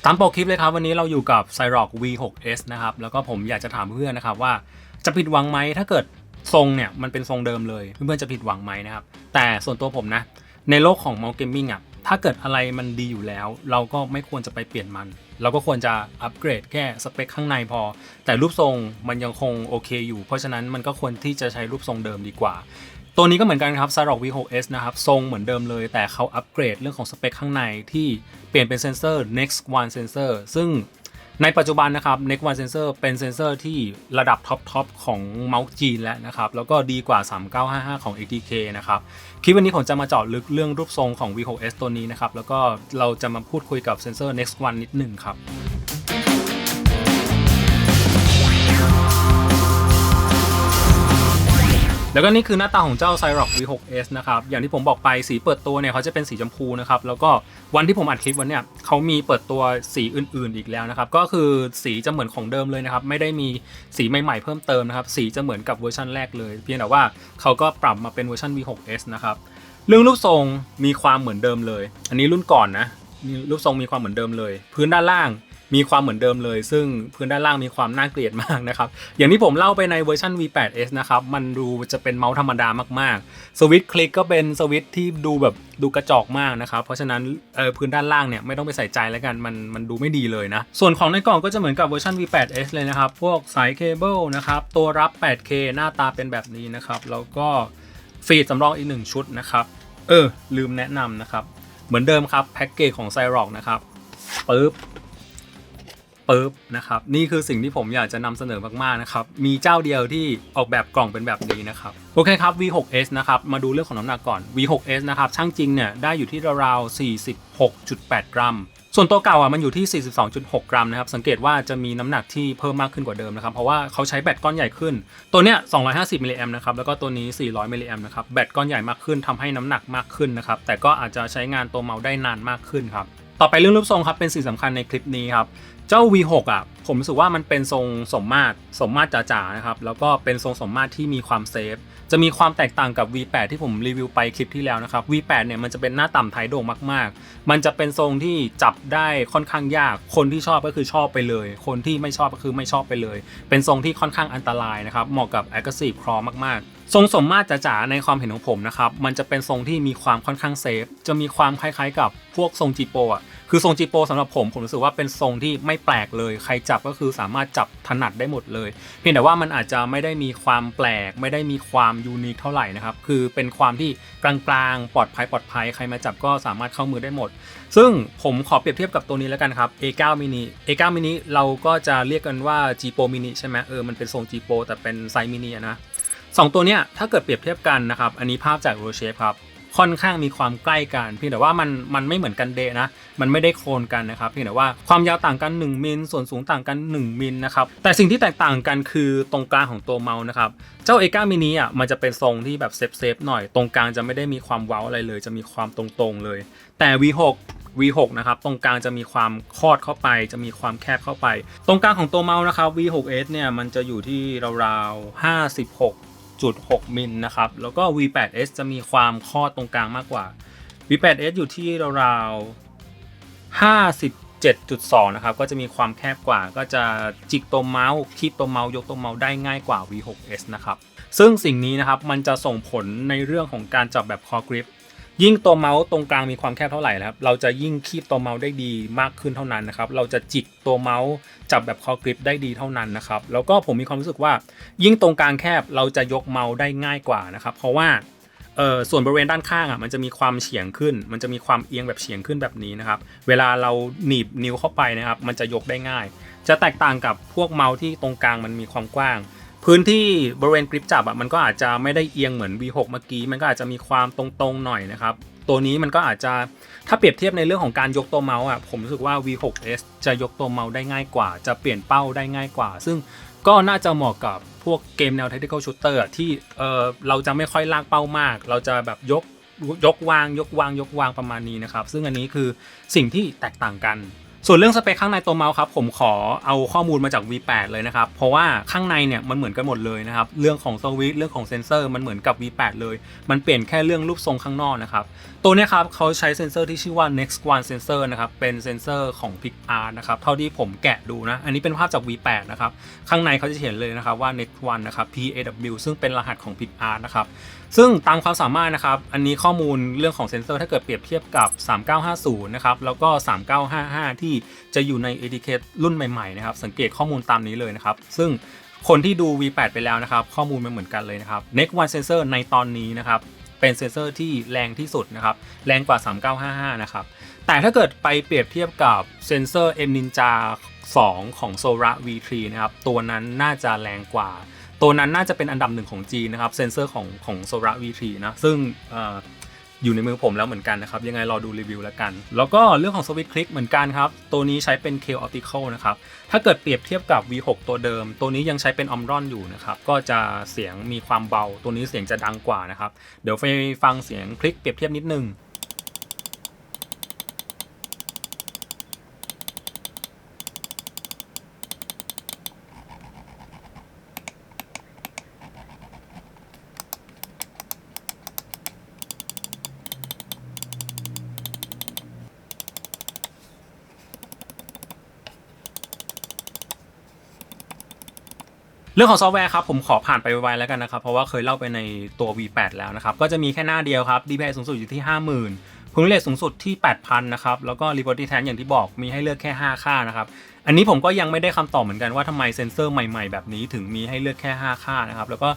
ตามปกคลิปเลยครับวันนี้เราอยู่กับ Cyrock V6S นะครับแล้วก็ผมอยากจะถามเพื่อนนะครับว่าจะผิดหวังไหมถ้าเกิดทรงเนี่ยมันเป็นทรงเดิมเลยเพื่อนๆจะผิดหวังไหมนะครับแต่ส่วนตัวผมนะในโลกของ Mouse Gaming อ่ะถ้าเกิดอะไรมันดีอยู่แล้วเราก็ไม่ควรจะไปเปลี่ยนมันเราก็ควรจะอัปเกรดแค่สเปคข้างในพอแต่รูปทรงมันยังคงโอเคอยู่เพราะฉะนั้นมันก็ควรที่จะใช้รูปทรงเดิมดีกว่าตัวนี้ก็เหมือนกันครับ Cyrock V6S นะครับทรงเหมือนเดิมเลยแต่เขาอัปเกรดเรื่องของสเปคข้างในที่เปลี่ยนเป็นเซนเซอร์ Next One Sensor ซึ่งในปัจจุบันนะครับ Next One Sensor เป็นเซนเซอร์ที่ระดับท็อปของเมาส์จีนแล้วนะครับแล้วก็ดีกว่า3955ของ ATK นะครับคลิปวันนี้ผมจะมาเจาะลึกเรื่องรูปทรงของ V6S ตัวนี้นะครับแล้วก็เราจะมาพูดคุยกับเซนเซอร์ Next One นิดหนึ่งครับแล้วก็นี่คือหน้าตาของเจ้า Cyrock V6S นะครับอย่างที่ผมบอกไปสีเปิดตัวเนี่ยเขาจะเป็นสีชมพูนะครับแล้วก็วันที่ผมอัดคลิปวันเนี้ยเขามีเปิดตัวสีอื่นๆอีกแล้วนะครับก็คือสีจะเหมือนของเดิมเลยนะครับไม่ได้มีสีใหม่ๆเพิ่มเติมนะครับสีจะเหมือนกับเวอร์ชันแรกเลยเพียงแต่ว่าเขาก็ปรับมาเป็นเวอร์ชัน V6S นะครับเรื่องรูปทรงมีความเหมือนเดิมเลยอันนี้รุ่นก่อนนะรูปทรงมีความเหมือนเดิมเลยพื้นด้านล่างมีความเหมือนเดิมเลยซึ่งพื้นด้านล่างมีความน่าเกลียดมากนะครับอย่างที่ผมเล่าไปในเวอร์ชัน V8S นะครับมันดูจะเป็นเมาส์ธรรมดามากๆสวิตช์คลิกก็เป็นสวิตช์ที่ดูกระจอกมากนะครับเพราะฉะนั้นพื้นด้านล่างเนี่ยไม่ต้องไปใส่ใจแล้วกันมันดูไม่ดีเลยนะส่วนของในกล่องก็จะเหมือนกับเวอร์ชัน V8S เลยนะครับพวกสายเคเบิลนะครับตัวรับ 8K หน้าตาเป็นแบบนี้นะครับแล้วก็ฟีดสำรองอีก1ชุดนะครับลืมแนะนำนะครับเหมือนเดิมครับแพ็กเกจของ Cyrock นะครับปึ๊บนะครับนี่คือสิ่งที่ผมอยากจะนำเสนอมากๆนะครับมีเจ้าเดียวที่ออกแบบกล่องเป็นแบบนี้นะครับโอเคครับ V6S นะครับมาดูเรื่องของน้ำหนักก่อน V6S นะครับช่างจริงเนี่ยได้อยู่ที่ราวๆ 46.8 กรัมส่วนตัวเก่ามันอยู่ที่ 42.6 กรัมนะครับสังเกตว่าจะมีน้ำหนักที่เพิ่มมากขึ้นกว่าเดิมนะครับเพราะว่าเขาใช้แบตก้อนใหญ่ขึ้นตัวเนี้ย250มิลลิแอมป์นะครับแล้วก็ตัวนี้400มิลลิแอมป์นะครับแบตก้อนใหญ่มากขึ้นทำให้น้ำหนักมากขึ้นนะครับแต่ก็อาจจะใช้งานตัวเมาส์ได้นานมากขึ้นครับต่อไปเรื่องรูปทรงครับเป็นสิ่งสำคัญในคลิปนี้ครับเจ้า V6 ผมรู้สึกว่ามันเป็นทรงสมมาตรจ๋าๆนะครับแล้วก็เป็นทรงสมมาตรที่มีความเซฟจะมีความแตกต่างกับ V8 ที่ผมรีวิวไปคลิปที่แล้วนะครับ V8 เนี่ยมันจะเป็นหน้าต่ำท้ายโด่งมากๆมันจะเป็นทรงที่จับได้ค่อนข้างยากคนที่ชอบก็คือชอบไปเลยคนที่ไม่ชอบก็คือไม่ชอบไปเลยเป็นทรงที่ค่อนข้างอันตรายนะครับเหมาะกับ Aggressive Crawl มากๆทรงสมมาตรจ๋าๆในความเห็นของผมนะครับมันจะเป็นทรงที่มีความค่อนข้างเซฟจะมีความคล้ายๆกับพวกทรงจีโปคือทรงจีโปสำหรับผมรู้สึกว่าเป็นทรงที่ไม่แปลกเลยใครจับก็คือสามารถจับถนัดได้หมดเลยเพียงแต่ว่ามันอาจจะไม่ได้มีความแปลกไม่ได้มีความยูนิคเท่าไหร่นะครับคือเป็นความที่กลางๆปลอดภัยใครมาจับก็สามารถเข้ามือได้หมดซึ่งผมขอเปรียบเทียบกับตัวนี้แล้วกันครับ A9 mini A9 mini เราก็จะเรียกกันว่า G-Pro mini ใช่ไหมมันเป็นทรง G-Pro แต่เป็นไซส์มินินะสองตัวเนี้ยถ้าเกิดเปรียบเทียบกันนะครับอันนี้ภาพจาก Euroshape ครับค่อนข้างมีความใกล้กันเพียงแต่ว่ามันไม่เหมือนกันเดะนะมันไม่ได้โคลนกันนะครับเพียงแต่ว่าความยาวต่างกัน1มิลส่วนสูงต่างกัน1มิลนะครับแต่สิ่งที่แตกต่างกันคือตรงกลางของตัวเมาส์นะครับเจ้า A9 miniมันจะเป็นทรงที่แบบเซฟหน่อยตรงกลางจะไม่ได้มีความเว้าอะไรเลยจะมีความตรงๆเลยแต่ V6 นะครับตรงกลางจะมีความคอดเข้าไปจะมีความแคบเข้าไปตรงกลางของตัวเมาส์นะครับ V6S เนี่ยมันจะอยู่ที่ราวๆ56.6 มิลนะครับแล้วก็ V8S จะมีความคอดตรงกลางมากกว่า V8S อยู่ที่ราวๆ57.2นะครับก็จะมีความแคบกว่าก็จะจิกตัวเมาส์คีบตัวเมาส์ยกตัวเมาส์ได้ง่ายกว่า V6S นะครับซึ่งสิ่งนี้นะครับมันจะส่งผลในเรื่องของการจับแบบ Core Grip ยิ่งตัวเมาส์ตรงกลางมีความแคบเท่าไหร่นะครับเราจะยิ่งคีบตัวเมาส์ได้ดีมากขึ้นเท่านั้นนะครับเราจะจิกตัวเมาส์จับแบบ Core Grip ได้ดีเท่านั้นนะครับแล้วก็ผมมีความรู้สึกว่ายิ่งตรงกลางแคบเราจะยกเมาส์ได้ง่ายกว่านะครับเพราะว่าส่วนบริเวณด้านข้างมันจะมีความเฉียงขึ้นมันจะมีความเอียงแบบเฉียงขึ้นแบบนี้นะครับเวลาเราหนีบนิ้วเข้าไปนะครับมันจะยกได้ง่ายจะแตกต่างกับพวกเมาส์ที่ตรงกลางมันมีความกว้างพื้นที่บริเวณกริปจับมันก็อาจจะไม่ได้เอียงเหมือน V6 เมื่อกี้มันก็อาจจะมีความตรงๆหน่อยนะครับตัวนี้มันก็อาจจะถ้าเปรียบเทียบในเรื่องของการยกตัวเมาส์ผมรู้สึกว่า V6S จะยกตัวเมาส์ได้ง่ายกว่าจะเปลี่ยนเป้าได้ง่ายกว่าซึ่งก็น่าจะเหมาะกับพวกเกมแนว Tactical Shooter ที่เราจะไม่ค่อยลากเป้ามากเราจะแบบยกวางประมาณนี้นะครับซึ่งอันนี้คือสิ่งที่แตกต่างกัน ส่วนเรื่องสเปคข้างในตัวเมาส์ครับผมขอเอาข้อมูลมาจาก V8 เลยนะครับเพราะว่าข้างในเนี่ยมันเหมือนกันหมดเลยนะครับเรื่องของสวิตช์เรื่องของเซนเซอร์มันเหมือนกับ V8 เลยมันเปลี่ยนแค่เรื่องรูปทรงข้างนอกนะครับตัวนี้ครับเขาใช้เซนเซอร์ที่ชื่อว่า Next One Sensor นะครับเป็นเซนเซอร์ของ PixArt นะครับเท่าที่ผมแกะดูนะอันนี้เป็นภาพจาก V8 นะครับข้างในเขาจะเห็นเลยนะครับว่า Next One นะครับ PAW ซึ่งเป็นรหัสของ PixArt นะครับซึ่งตามความสามารถนะครับอันนี้ข้อมูลเรื่องของเซนเซอร์ถ้าเกิดเปรียบเทียบกับ3950นะครับแล้วก็3955ที่จะอยู่ใน ATK รุ่นใหม่ๆนะครับสังเกตข้อมูลตามนี้เลยนะครับซึ่งคนที่ดู V8 ไปแล้วนะครับข้อมูลมันเหมือนกันเลยนะครับ Next One Sensor ในตอนนี้นะครับเป็นเซนเซอร์ที่แรงที่สุดนะครับแรงกว่า3955นะครับแต่ถ้าเกิดไปเปรียบเทียบกับเซนเซอร์ M Ninja 2 ของ Sora V3 นะครับตัวนั้นน่าจะแรงกว่าตัวนั้นน่าจะเป็นอันดับหนึ่งของจีนนะครับเซนเซอร์ของ Sora V3 นะซึ่งอยู่ในมือผมแล้วเหมือนกันนะครับยังไงรอดูรีวิวแล้วกันแล้วก็เรื่องของสวิตช์คลิกเหมือนกันครับตัวนี้ใช้เป็น K Optical นะครับถ้าเกิดเปรียบเทียบกับ V6 ตัวเดิมตัวนี้ยังใช้เป็น Omron อยู่นะครับก็จะเสียงมีความเบาตัวนี้เสียงจะดังกว่านะครับเดี๋ยวไปฟังเสียงคลิกเปรียบเทียบนิดนึงเรื่องของซอฟต์แวร์ครับผมขอผ่านไปไวๆแล้วกันนะครับเพราะว่าเคยเล่าไปในตัว V8 แล้วนะครับก็จะมีแค่หน้าเดียวครับ DPI สูงสุดอยู่ที่ 50,000 Frame Rate สูงสุดที่ 8,000 นะครับแล้วก็ Liberty Tan อย่างที่บอกมีให้เลือกแค่ 5 ค่านะครับอันนี้ผมก็ยังไม่ได้คำตอบเหมือนกันว่าทำไมเซ็นเซอร์ใหม่ๆแบบนี้ถึงมีให้เลือกแค่ 5 ค่านะครับแล้วก็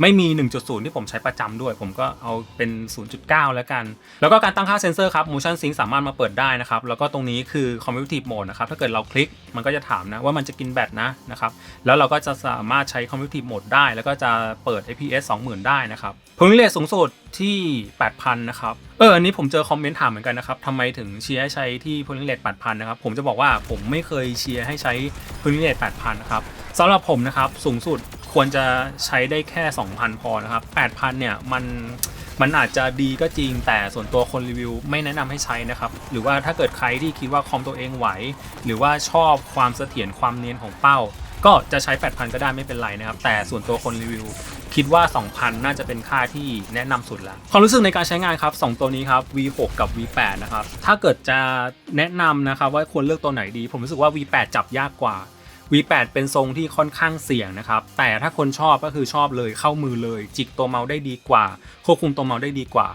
ไม่มี 1.0 ที่ผมใช้ประจำด้วยผมก็เอาเป็น 0.9 แล้วกันแล้วก็การตั้งค่าเซ็นเซอร์ครับ Motion Sync สามารถมาเปิดได้นะครับแล้วก็ตรงนี้คือ Commutative Mode นะครับถ้าเกิดเราคลิกมันก็จะถามนะว่ามันจะกินแบตนะครับแล้วเราก็จะสามารถใช้ Commutative Mode ได้แล้วก็จะเปิด FPS 20,000 ได้นะครับ Frame Rate สูงสุดที่ 8,000 นะครับอันนี้ผมเจอคอมเมนต์ถามเหมือนกันนะครับทำไมถึงเชียร์ให้ใช้ที่ Frame Rate 8,000 นะครับผมจะบอกว่าผมไม่เคยเชียร์ให้ใช้ Frame Rate 8,000 นะครับสำหรับผมนะครับสูงสุดควรจะใช้ได้แค่ 2,000 พอนะครับ 8,000 เนี่ยมันอาจจะดีก็จริงแต่ส่วนตัวคนรีวิวไม่แนะนำให้ใช้นะครับหรือว่าถ้าเกิดใครที่คิดว่าคอมตัวเองไหวหรือว่าชอบความเสถียรความเนียนของเป้าก็จะใช้ 8,000 ก็ได้ไม่เป็นไรนะครับแต่ส่วนตัวคนรีวิวคิดว่า 2,000 น่าจะเป็นค่าที่แนะนำสุดแล้วความรู้สึกในการใช้งานครับ2ตัวนี้ครับ V6 กับ V8 นะครับถ้าเกิดจะแนะนำนะครับว่าควรเลือกตัวไหนดีผมรู้สึกว่า V8 จับยากกว่า V8 เป็นทรงที่ค่อนข้างเสี่ยงนะครับแต่ถ้าคนชอบก็คือชอบเลยเข้ามือเลยจิกตัวเมาส์ได้ดีกว่าควบคุมตัวเมาส์ได้ดีกว่า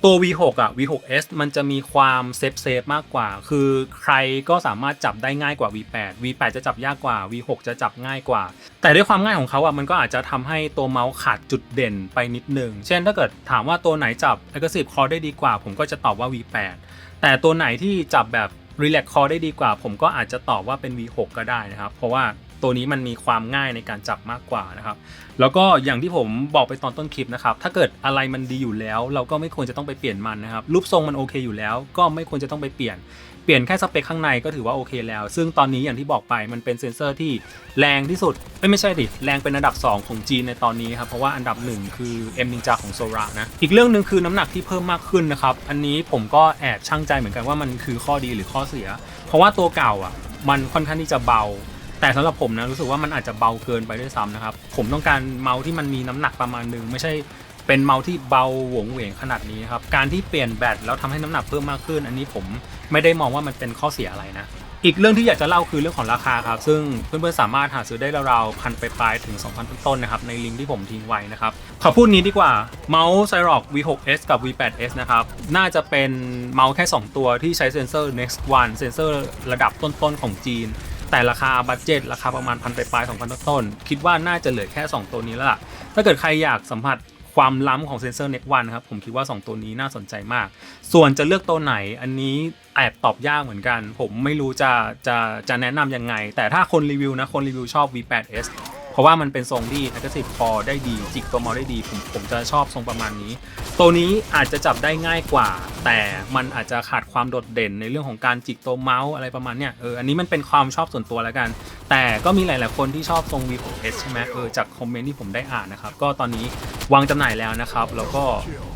ตัว V6 V6S มันจะมีความเซฟมากกว่าคือใครก็สามารถจับได้ง่ายกว่า V8 V8 จะจับยากกว่า V6 จะจับง่ายกว่าแต่ด้วยความง่ายของเขามันก็อาจจะทำให้ตัวเมาส์ขาดจุดเด่นไปนิดนึงเช่นถ้าเกิดถามว่าตัวไหนจับ Aggressive Core ได้ดีกว่าผมก็จะตอบว่า V8 แต่ตัวไหนที่จับแบบ Relax Core ได้ดีกว่าผมก็อาจจะตอบว่าเป็น V6 ก็ได้นะครับเพราะว่าตัวนี้มันมีความง่ายในการจับมากกว่านะครับแล้วก็อย่างที่ผมบอกไปตอนต้นคลิปนะครับถ้าเกิดอะไรมันดีอยู่แล้วเราก็ไม่ควรจะต้องไปเปลี่ยนมันนะครับรูปทรงมันโอเคอยู่แล้วก็ไม่ควรจะต้องไปเปลี่ยนแค่สเปคข้างในก็ถือว่าโอเคแล้วซึ่งตอนนี้อย่างที่บอกไปมันเป็นเซ็นเซอร์ที่แรงที่สุดไม่ใช่ดิแรงเป็นอันดับ2ของจีนในตอนนี้ครับเพราะว่าอันดับ1คือ M Ninja ของ Sora นะอีกเรื่องนึงคือน้ำหนักที่เพิ่มมากขึ้นนะครับอันนี้ผมก็แอบชั่งใจเหมือนกันว่ามันคือข้อดีหรือข้อเสียเพราะว่าตัวเก่ามันค่อนข้างที่จะเบาแต่สำหรับผมนะรู้สึกว่ามันอาจจะเบาเกินไปด้วยซ้ำนะครับผมต้องการเมาส์ที่มันมีน้ำหนักประมาณนึงไม่ใช่เป็นเมาส์ที่เบาหวงเหวงขนาดนี้ครับการที่เปลี่ยนแบตแล้วทำให้น้ำหนักเพิ่มมากขึ้นอันนี้ผมไม่ได้มองว่ามันเป็นข้อเสียอะไรนะอีกเรื่องที่อยากจะเล่าคือเรื่องของราคาครับซึ่งเพื่อนๆสามารถหาซื้อได้ราวๆพันปลายถึง 2,000 ต้นๆนะครับในลิงก์ที่ผมทิ้งไว้นะครับขอพูดนี้ดีกว่าเมาส์ Cyrock V6S กับ V8S นะครับน่าจะเป็นเมาส์แค่2ตัวที่ใช้เซ็นเซอร์ Next One เซ็นเซอร์ระดับต้นๆของจีนแต่ราคาบัดเจ็ตราคาประมาณพันปลาย 2,000 ต้นๆคิดว่าน่าจะเหลือแค่2ตัวนี้แล้วล่ะถ้าเกิดใครอยากสัมผัสความล้ำของเซ็นเซอร์ Next One ครับผมคิดว่า2ตัวนี้น่าสนใจมากส่วนจะเลือกตัวไหนอันนี้แอบตอบยากเหมือนกันผมไม่รู้จะแนะนำยังไงแต่ถ้าคนรีวิวนะคนรีวิวชอบ V8S เพราะว่ามันเป็นทรงที่ aggressive core ได้ดีจิกตัวเมาส์ได้ดีผมจะชอบทรงประมาณนี้ตัวนี้อาจจะจับได้ง่ายกว่าแต่มันอาจจะขาดความโดดเด่นในเรื่องของการจิกตัวเมาส์อะไรประมาณเนี้ยอันนี้มันเป็นความชอบส่วนตัวแล้วกันแต่ก็มีหลายๆคนที่ชอบทรง V6S ใช่ไหมจากคอมเมนต์ที่ผมได้อ่านนะครับก็ตอนนี้วางจำหน่ายแล้วนะครับแล้วก็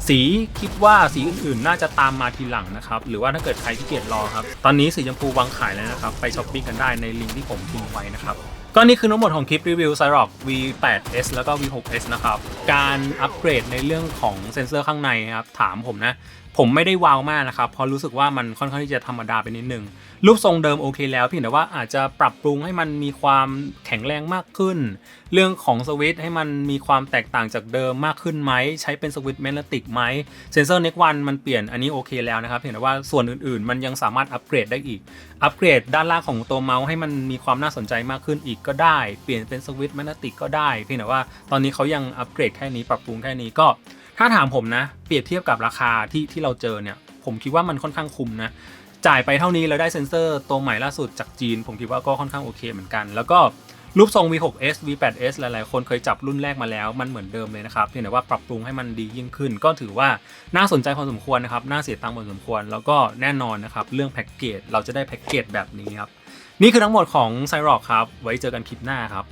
สีคิดว่าสีอื่นๆน่าจะตามมาทีหลังนะครับหรือว่าถ้าเกิดใครที่เกียจรอครับตอนนี้สีชมพูวางขายแล้วนะครับไปช้อปปิ้งกันได้ในลิงก์ที่ผมทิ้งไว้นะครับก็นี่คือทั้งหมดของคลิปรีวิว Cyrock V8S แล้วก็ V6S นะครับการอัปเกรดในเรื่องของเซ็นเซอร์ข้างในครับถามผมนะผมไม่ได้ว้าวมากนะครับเพราะรู้สึกว่ามันค่อนข้างที่จะธรรมดาไปนิดนึงรูปทรงเดิมโอเคแล้วเพียงแต่ว่าอาจจะปรับปรุงให้มันมีความแข็งแรงมากขึ้นเรื่องของสวิตช์ให้มันมีความแตกต่างจากเดิมมากขึ้นไหมใช้เป็นสวิตช์แมกเนติกไหมเซนเซอร์ Next One มันเปลี่ยนอันนี้โอเคแล้วนะครับเพียงแต่ว่าส่วนอื่นๆมันยังสามารถอัปเกรดได้อีกอัปเกรดด้านล่างของตัวเมาส์ให้มันมีความน่าสนใจมากขึ้นอีกก็ได้เปลี่ยนเป็นสวิตช์แมกเนติกก็ได้เพียงแต่ว่าตอนนี้เขายังอัปเกรดแค่นี้ปรับปรุงแค่นี้ก็ถ้าถามผมนะเปรียบเทียบกับราคาที่เราเจอเนี่ยผมคิดว่ามันค่อนข้างคุ้มนะจ่ายไปเท่านี้แล้วได้เซ็นเซอร์ตัวใหม่ล่าสุดจากจีนผมคิดว่าก็ค่อนข้างโอเคเหมือนกันแล้วก็รูปทรง V6S V8S หลายๆคนเคยจับรุ่นแรกมาแล้วมันเหมือนเดิมเลยนะครับเพียงแต่ว่าปรับปรุงให้มันดียิ่งขึ้นก็ถือว่าน่าสนใจพอสมควรนะครับน่าเสียตังค์พอสมควรแล้วก็แน่นอนนะครับเรื่องแพ็กเกจเราจะได้แพ็กเกจแบบนี้ครับนี่คือทั้งหมดของ Cyrock ครับไว้เจอกันคลิปหน้าครับ